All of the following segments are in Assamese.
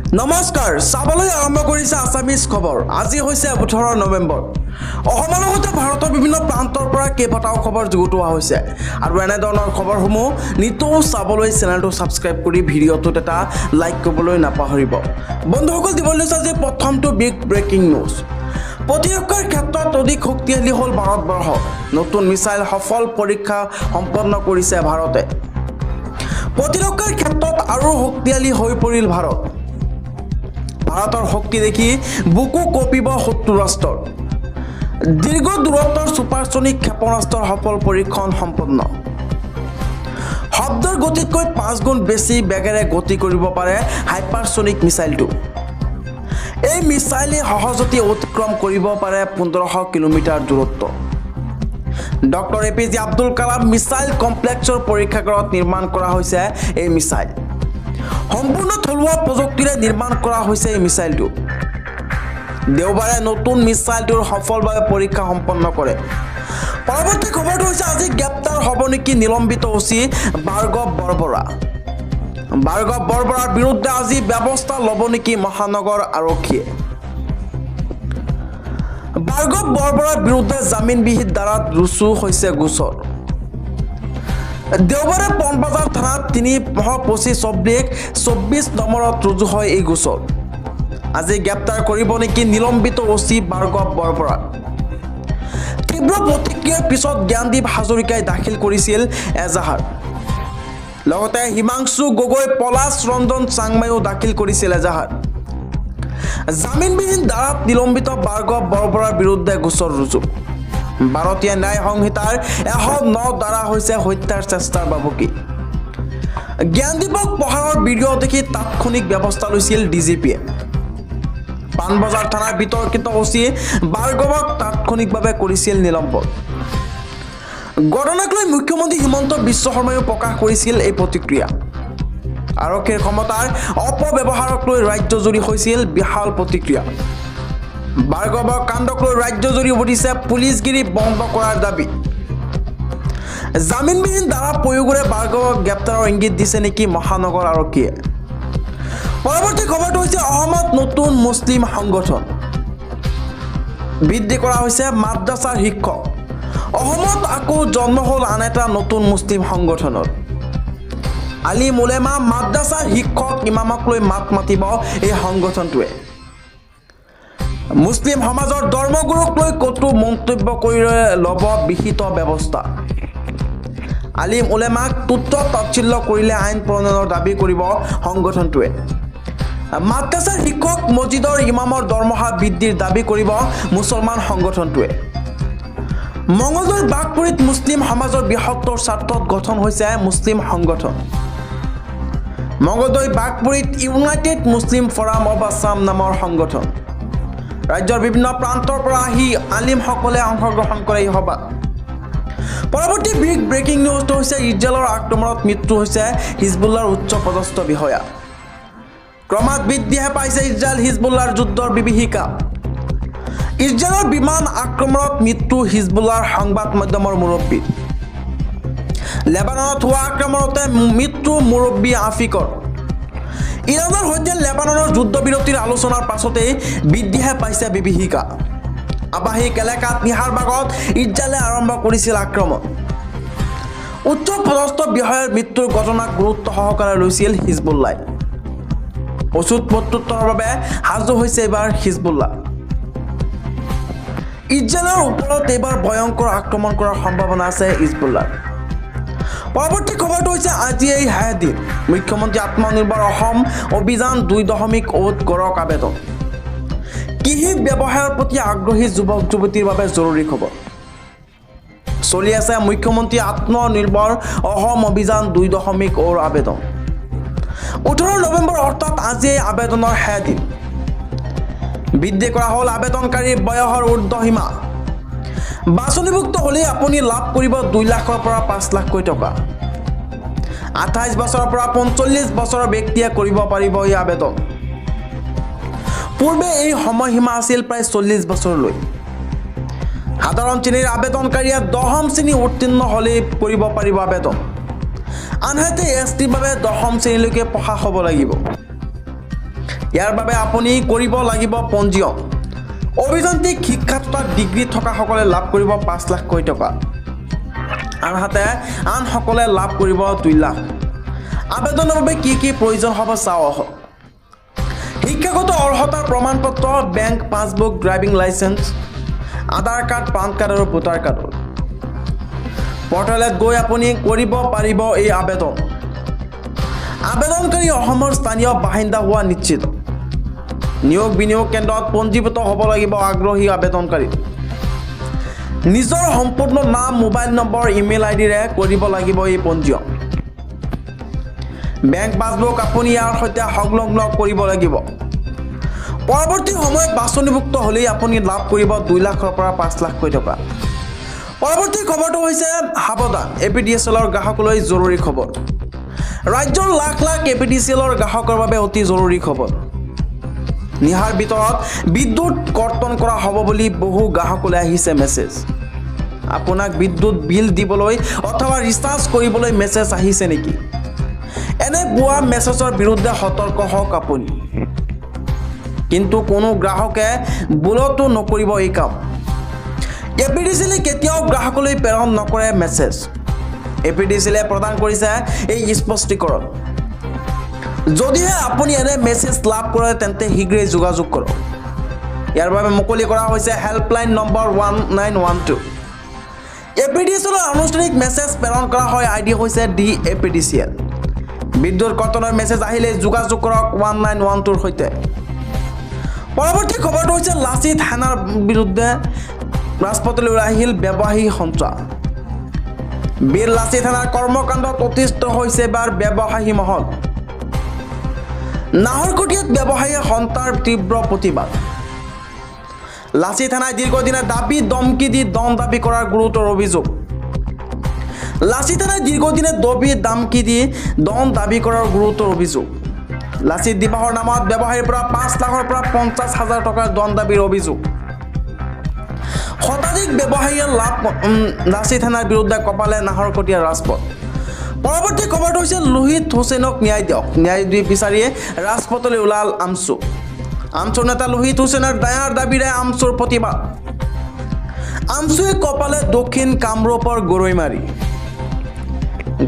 নমস্কাৰ চাবলৈ আৰম্ভ কৰিছে আছামিজ খবৰ। আজি হৈছে 18 নৱেম্বৰ। অসমৰ লগতে ভাৰতৰ বিভিন্ন প্ৰান্তৰ পৰা কেইবাটাও খবৰ যুগুতোৱা হৈছে আৰু এনেধৰণৰ খবৰসমূহ নিতৌ চাবলৈ চেনেলটো ছাবস্ক্ৰাইব কৰি ভিডিঅ'টোত এটা লাইক কৰিবলৈ নাপাহৰিব। বন্ধুসকল, দিবলৈ লৈছে আজি প্ৰথমটো বিগ ব্ৰেকিং নিউজ। প্ৰতিৰক্ষাৰ ক্ষেত্ৰত অধিক শক্তিশালী হ'ল ভাৰতবৰ্ষ। নতুন মিছাইল সফল পৰীক্ষা সম্পন্ন কৰিছে ভাৰতে। প্ৰতিৰক্ষাৰ ক্ষেত্ৰত আৰু শক্তিশালী হৈ পৰিল ভাৰত। ভাৰতৰ শক্তি দেখি বুকু কঁপিব শত্ৰু ৰাষ্ট্ৰৰ। দীৰ্ঘ দূৰত্বৰ ছুপাৰছনিক ক্ষেপণাস্ত্ৰৰ সফল পৰীক্ষণ সম্পন্ন। শব্দৰ গতিতকৈ 5 গুণ বেছি বেগেৰে গতি কৰিব পাৰে হাইপাৰছনিক মিছাইলটো। এই মিছাইলে সহজতে অতিক্ৰম কৰিব পাৰে 1500 কিলোমিটাৰ দূৰত্ব। Doctor APJ Abdul Kalam missile কমপ্লেক্সৰ পৰীক্ষাগাৰত নিৰ্মাণ কৰা হৈছে এই মিছাইল। সম্পূৰ্ণ থলুৱা প্ৰযুক্তিৰে নিৰ্মাণ কৰা হৈছে এই মিছাইলটো। দেওবাৰে নতুন মিছাইলটোৰ সফলভাৱে পৰীক্ষা সম্পন্ন কৰে। পৰৱৰ্তী খবৰটো হৈছে আজি গ্ৰেপ্তাৰ হ'ব নেকি নিলম্বিত OC ভাৰ্গৱ বৰবৰা। ভাৰ্গৱ বৰবৰাৰ বিৰুদ্ধে আজি ব্যৱস্থা ল'ব নেকি মহানগৰ আৰক্ষীয়ে। ভাৰ্গৱ বৰবৰাৰ বিৰুদ্ধে জামিনবিহীন ধাৰাত ৰুজু হৈছে গোচৰ। দেওবাৰে পনবজাৰ থানাত 325/24 নম্বৰত ৰুজু হয় এই গোচৰ। আজি গ্ৰেপ্তাৰ কৰিব নেকি নিলম্বিত OC ভাৰ্গৱ বৰবৰাক। তীব্ৰ প্ৰতিক্ৰিয়াৰ পিছত জ্ঞানদীপ হাজৰিকাই দাখিল কৰিছিল এজাহাৰ। লগতে হিমাংশু গগৈ, পলাশ ৰঞ্জন চাংমাইও দাখিল কৰিছিল এজাহাৰ। জামিনবিহীন ধাৰাত নিলম্বিত ভাৰ্গৱ বৰবৰাৰ বিৰুদ্ধে গোচৰ ৰুজু। ভাৰতীয় ন্যায় সংহিতাৰ 109 ধাৰা হৈছে হত্যাৰ চেষ্টাৰ বাবুকি। জ্ঞানদীপক প্ৰহাৰৰ ভিডিঅ' দেখি তাৎক্ষণিক ব্যৱস্থা লৈছিল DGPয়ে। পাণবজাৰ থানাৰ বিতৰ্কিত OC ভাৰ্গৱক তাৎক্ষণিকভাৱে কৰিছিল নিলম্বন। ঘটনাক লৈ মুখ্যমন্ত্ৰী হিমন্ত বিশ্ব শৰ্মায়ো প্ৰকাশ কৰিছিল এই প্ৰতিক্ৰিয়া। আৰক্ষীৰ ক্ষমতাৰ অপব্যৱহাৰক লৈ ৰাজ্যজুৰি হৈছিল বিশাল প্ৰতিক্ৰিয়া। ভাৰ্গৱৰ কাণ্ডক লৈ ৰাজ্যজুৰি উঠিছে পুলিচগিৰি বন্ধ কৰাৰ দাবী। জামিনবিহীন ধাৰা প্ৰয়োগেৰে ভাৰ্গৱক গ্ৰেপ্তাৰৰ ইংগিত দিছে নেকি মহানগৰ আৰক্ষীয়ে। পৰৱৰ্তী খবৰটো হৈছে অসমত নতুন মুছলিম সংগঠন বৃদ্ধি কৰা হৈছে মাদ্ৰাছাৰ শিক্ষক। অসমত আকৌ জন্ম হ'ল আন এটা নতুন মুছলিম সংগঠনৰ। আলিম উলেমা মাদ্ৰাছাৰ শিক্ষক ইমামক লৈ মাত মাতিব এই সংগঠনটোৱে। মুছলিম সমাজৰ ধৰ্মগুৰুক লৈ কটু মন্তব্য কৰি ল'ব বিহিত ব্যৱস্থা। আলিম উলেমাক তুচ্ছ তাচ্ছিল্য কৰিলে আইন প্ৰণয়নৰ দাবী কৰিব সংগঠনটোৱে। মাদ্ৰাছাৰ শিক্ষক মছজিদৰ ইমামৰ দৰমহা বৃদ্ধিৰ দাবী কৰিব মুছলমান সংগঠনটোৱে। মঙলদৈৰ বাঘপুৰীত মুছলিম সমাজৰ বৃহত্তৰ স্বাৰ্থত গঠন হৈছে মুছলিম সংগঠন। মঙলদৈ বাঘপুৰীত united Muslim forum of Assam নামৰ সংগঠন। ৰাজ্যৰ বিভিন্ন প্ৰান্তৰ পৰা আহি আলিমসকলে অংশগ্ৰহণ কৰে এই সভাত। পৰৱৰ্তী বিগ ব্ৰেকিং নিউজটো হৈছে ইজৰাইলৰ আক্ৰমণত মৃত্যু হৈছে হিজবুল্লাৰ উচ্চ পদস্থ বিষয়া। ক্ৰমাৎ বৃদ্ধিহে পাইছে ইজৰাইল হিজবুল্লাৰ যুদ্ধৰ বিভীষিকা। ইজৰাইলৰ বিমান আক্ৰমণত মৃত্যু হিজবুল্লাৰ সংবাদ মাধ্যমৰ মুৰব্বী। লেবাননত হোৱা আক্ৰমণতে মৃত্যু মুৰব্বী আফিকৰ। ইৰাণৰ সৈতে লেবাননৰ যুদ্ধবিৰতিৰ আলোচনাৰ পাছতেই বৃদ্ধিহে পাইছে বিভীষিকা। আৱাসিক এলেকাত নিশাৰ ভাগত ইজৰাইলে আৰম্ভ কৰিছিল আক্ৰমণ। উচ্চ পদস্থ বিষয়াৰ মৃত্যুৰ ঘটনাক গুৰুত্ব সহকাৰে লৈছিল হিজবুল্লাই। উচিত প্ৰত্যুত্তৰৰ বাবে সাজু হৈছে এইবাৰ হিজবুল্লাহ। ইজৰাইলৰ ওপৰত এইবাৰ ভয়ংকৰ আক্ৰমণ কৰাৰ সম্ভাৱনা আছে হিজবুল্লাৰ। পৰৱৰ্তী খবৰটো হৈছে আজি এই শেষ দিন। মুখ্যমন্ত্ৰী আত্মনিৰ্ভৰ অসম অভিযান 2.8 কৰক আবেদন। কৃষি ব্যৱসায়ৰ প্ৰতি আগ্ৰহী যুৱক যুৱতীৰ বাবে জৰুৰী খবৰ। চলি আছে মুখ্যমন্ত্ৰী আত্মনিৰ্ভৰ অসম অভিযান 2.8 আবেদন। 18 নৱেম্বৰ অৰ্থাৎ আজি এই আবেদনৰ শেষ দিন। বৃদ্ধি কৰা হ'ল আবেদনকাৰীৰ বয়সৰ ঊৰ্ধ্বসীমা। বাছনিভুক্ত হ'লেই আপুনি লাভ কৰিব 2 লাখৰ পৰা 5 লাখকৈ টকা। 28 বছৰৰ পৰা 45 বছৰৰ ব্যক্তিয়ে কৰিব পাৰিব এই আবেদন। পূৰ্বে এই সময়সীমা আছিল প্ৰায় 40 বছৰলৈ। সাধাৰণ শ্ৰেণীৰ আবেদনকাৰীয়ে 10ম শ্ৰেণী উত্তীৰ্ণ হ'লেই কৰিব পাৰিব আবেদন। আনহাতে STৰ বাবে 10ম শ্ৰেণীলৈকে পঢ়া হ'ব লাগিব। ইয়াৰ বাবে আপুনি কৰিব লাগিব পঞ্জীয়ন। অভিযান্ত্ৰিক শিক্ষাত ডিগ্ৰী থকাসকলে লাভ কৰিব 5 লাখকৈ টকা, আনহাতে আনসকলে লাভ কৰিব 2 লাখ। আবেদনৰ বাবে কি কি প্ৰয়োজন হ'ব চাওঁ আহক। শিক্ষাগত অৰ্হতাৰ প্ৰমাণপত্ৰ, বেংক পাছবুক, ড্ৰাইভিং লাইচেন্স, আধাৰ কাৰ্ড, পান কাৰ্ড আৰু ভোটাৰ কাৰ্ড। পৰ্টেলত গৈ আপুনি কৰিব পাৰিব এই আবেদন। আবেদনকাৰী অসমৰ স্থানীয় বাসিন্দা হোৱা নিশ্চিত। নিয়োগ বিনিয়োগ কেন্দ্ৰত পঞ্জীভূত হ'ব লাগিব আগ্ৰহী আবেদনকাৰী। নিজৰ সম্পূৰ্ণ নাম, মোবাইল নম্বৰ, ইমেইল আইডিৰে কৰিব লাগিব এই পঞ্জীয়ন। বেংক পাছবুক আপুনি ইয়াৰ সৈতে সংলগ্ন কৰিব লাগিব। পৰৱৰ্তী সময়ত বাছনিভুক্ত হ'লেই আপুনি লাভ কৰিব 2 লাখৰ পৰা 5 লাখকৈ টকা। পৰৱৰ্তী খবৰটো হৈছে সাৱধান, APDCLৰ গ্ৰাহকলৈ জৰুৰী খবৰ। ৰাজ্যৰ লাখ লাখ APDCLৰ গ্ৰাহকৰ বাবে অতি জৰুৰী খবৰ। নিশাৰ ভিতৰত বিদ্যুৎ কৰ্তন কৰা হ'ব বুলি বহু গ্ৰাহকলৈ আহিছে মেছেজ। আপোনাক বিদ্যুৎ বিল দিবলৈ অথবা ৰিচাৰ্জ কৰিবলৈ মেছেজ আহিছে নেকি? এনে ভুৱা মেছেজৰ বিৰুদ্ধে সতৰ্ক হওক আপুনি। কিন্তু কোনো গ্ৰাহকে ভুলতো নকৰিব এই কাম। APDCL কেতিয়াও গ্ৰাহকলৈ প্ৰেৰণ নকৰে মেছেজ। APDCL প্ৰদান কৰিছে এই স্পষ্টীকৰণ। যদিহে আপুনি এনে মেছেজ লাভ কৰে তেন্তে শীঘ্ৰেই যোগাযোগ কৰক। ইয়াৰ বাবে মুকলি কৰা হৈছে হেল্পলাইন নম্বৰ 1912। APDCLৰ আনুষ্ঠানিক মেছেজ প্ৰেৰণ কৰা হয়, ID হৈছে DAPDCL। বিদ্যুৎ কৰ্তনৰ মেছেজ আহিলে যোগাযোগ কৰক 1912ৰ সৈতে। পৰৱৰ্তী খবৰটো হৈছে লাচিত থানাৰ বিৰুদ্ধে ৰাজপথলৈ ওলাই আহিল ব্যৱসায়ী সন্ত্ৰাস। বীৰ লাচিত থানাৰ কৰ্মকাণ্ডত অতিষ্ঠ হৈছে এবাৰ ব্যৱসায়ী মহল। নাহৰকটীয়াত ব্যৱসায়ী সন্ত্ৰাসৰ তীব্ৰ প্ৰতিবাদ। লাচিত থানাই দীৰ্ঘদিনে দাবী ধমকি দি দণ্ড দাবী কৰাৰ গুৰুতৰ অভিযোগ। লাচিত থানাই দীৰ্ঘদিনে ধমকি দি দণ্ড দাবী কৰাৰ গুৰুতৰ অভিযোগ। লাচিত দিৱসৰ নামত ব্যৱসায়ীৰ পৰা 5 লাখৰ পৰা 50,000 টকাৰ দণ্ড দাবীৰ অভিযোগ। শতাধিক ব্যৱসায়ীয়ে লাচিত থানাৰ বিৰুদ্ধে কপালে নাহৰকটীয়া ৰাজপথ। পৰৱৰ্তী খবৰটো হৈছে লোহিত হুছেইনক ন্যায় দিয়ক। ন্যায় বিচাৰি ৰাজপথলৈ ওলাল আমছু। আমছুৰ নেতা লোহিত হুছেইনৰ দায়াৰ দাবীৰে আমছুৰ প্ৰতিবাদ। আমছুৱে কপালে দক্ষিণ কামৰূপৰ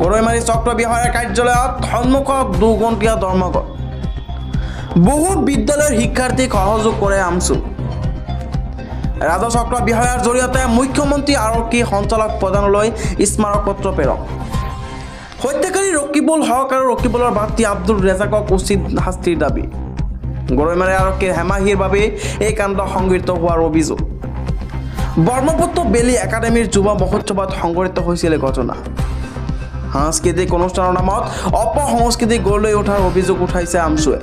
গৰৈমাৰী চক্ৰ বিষয়াৰ কাৰ্যালয়ত সন্মুখত 2 ঘণ্টীয়া ধৰ্মঘট। বহু বিদ্যালয়ৰ শিক্ষাৰ্থীক সহযোগ কৰে আমছু। ৰাজচক্ৰ বিষয়াৰ জৰিয়তে মুখ্যমন্ত্ৰী আৰক্ষী সঞ্চালক প্ৰধানলৈ স্মাৰক পত্ৰ প্ৰেৰণ। হত্যাকাৰী ৰকিবুল হক আৰু ৰকিবুলৰ ভাতৃ আব্দুল ৰেজাকক উচিত শাস্তিৰ দাবী। গৰৈমাৰী আৰক্ষীৰ হেমাহিৰ বাবে এই কাণ্ড সংঘটিত হোৱাৰ অভিযোগ। ব্ৰহ্মপুত্ৰ বেলী একাডেমীৰ যুৱ মহোৎসৱত সংঘটিত হৈছিল ঘটনা। সাংস্কৃতিক অনুষ্ঠানৰ নামত অপসংস্কৃতি গঢ় লৈ উঠাৰ অভিযোগ উঠাইছে আমছুৱে।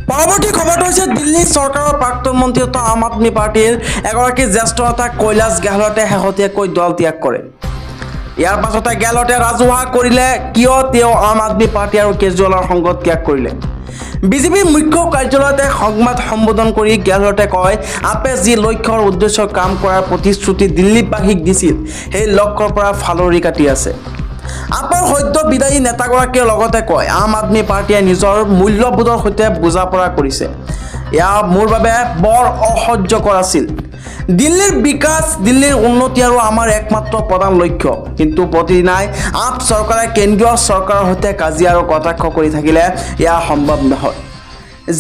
পৰৱৰ্তী খবৰটো হৈছে দিল্লী চৰকাৰৰ প্ৰাক্তন মন্ত্ৰী তথা আম আদমী পাৰ্টীৰ এগৰাকী জ্যেষ্ঠ নেতা কৈলাশ গেহলটে শেহতীয়াকৈ দল ত্যাগ কৰে। ইয়াৰ পাছতে গেহলটে ৰাজহুৱা কৰিলে কিয় তেওঁ আম আদমী পাৰ্টী আৰু কেজৰিৱালৰ সংগত ত্যাগ কৰিলে। বিজেপিৰ মুখ্য কাৰ্যালয়তে সংবাদ সম্বোধন কৰি গেহলটে কয়, আপে যি লক্ষ্যৰ উদ্দেশ্য কাম কৰাৰ প্ৰতিশ্ৰুতি দিল্লীবাসীক দিছিল সেই লক্ষ্যৰ পৰা ফালৰি কাটি আছে। আপৰ সদ্য বিদায়ী নেতাগৰাকীয়ে লগতে কয়, আম আদমী পাৰ্টীয়ে নিজৰ মূল্যবোধৰ সৈতে বুজাপৰা কৰিছে। এয়া মোৰ বাবে বৰ অসহ্যকৰ আছিল। দিল্লীৰ বিকাশ, দিল্লীৰ উন্নতি আৰু আমাৰ একমাত্ৰ প্ৰধান লক্ষ্য। কিন্তু প্ৰতিদিনাই আপ চৰকাৰে কেন্দ্ৰীয় চৰকাৰৰ সৈতে কাজিয়া আৰু কটাক্ষ কৰি থাকিলে এয়া সম্ভৱ নহয়।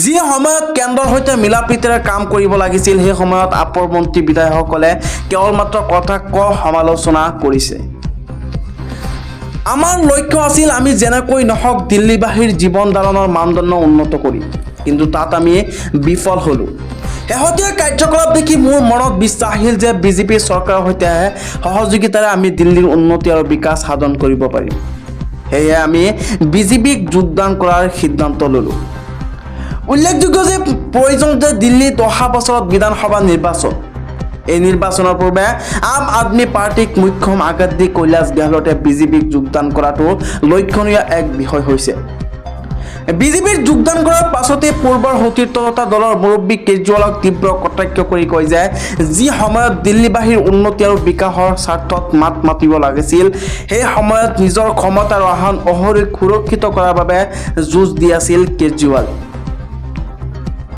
যি সময়ত কেন্দ্ৰৰ সৈতে মিলা প্ৰীতিৰে কাম কৰিব লাগিছিল সেই সময়ত আপৰ মন্ত্ৰী বিধায়কসকলে কেৱল মাত্ৰ কটাক্ষ সমালোচনা কৰিছে। আমাৰ লক্ষ্য আছিল আমি যেনেকৈ নহওক দিল্লীবাসীৰ জীৱন ধাৰণৰ মানদণ্ড উন্নত কৰিম, কিন্তু তাত আমি বিফল হ'লোঁ। শেহতীয়া কাৰ্যকলাপ দেখি মোৰ মনত বিশ্বাস আহিল যে বিজেপি চৰকাৰৰ সৈতে সহযোগিতাৰে আমি দিল্লীৰ উন্নতি আৰু বিকাশ সাধন কৰিব পাৰিম। সেয়ে আমি বিজেপিক যোগদান কৰাৰ সিদ্ধান্ত ল'লোঁ। উল্লেখযোগ্য যে প্ৰয়োজনতে দিল্লীত অহা বছৰত বিধানসভা নিৰ্বাচন। এই নিৰ্বাচনৰ পূৰ্বে আম আদমী পাৰ্টীক মুখ্যম আঘাত দি কৈলাশ গেহলটে বিজেপিক যোগদান কৰাটো লক্ষণীয় এক বিষয় হৈছে। বিজেপিৰ যোগদান কৰাৰ পাছতে পূৰ্বৰ সতীৰ্থ তথা দলৰ মুৰব্বী কেজৰিৱালক তীব্ৰ কটাক্ষ কৰি কয় যে যি সময়ত দিল্লীবাসীৰ উন্নতি আৰু বিকাশৰ স্বাৰ্থত মাত মাতিব লাগিছিল সেই সময়ত নিজৰ ক্ষমতাৰ আহৰণ সুৰক্ষিত কৰাৰ বাবে যুঁজ দি আছিল কেজৰিৱাল।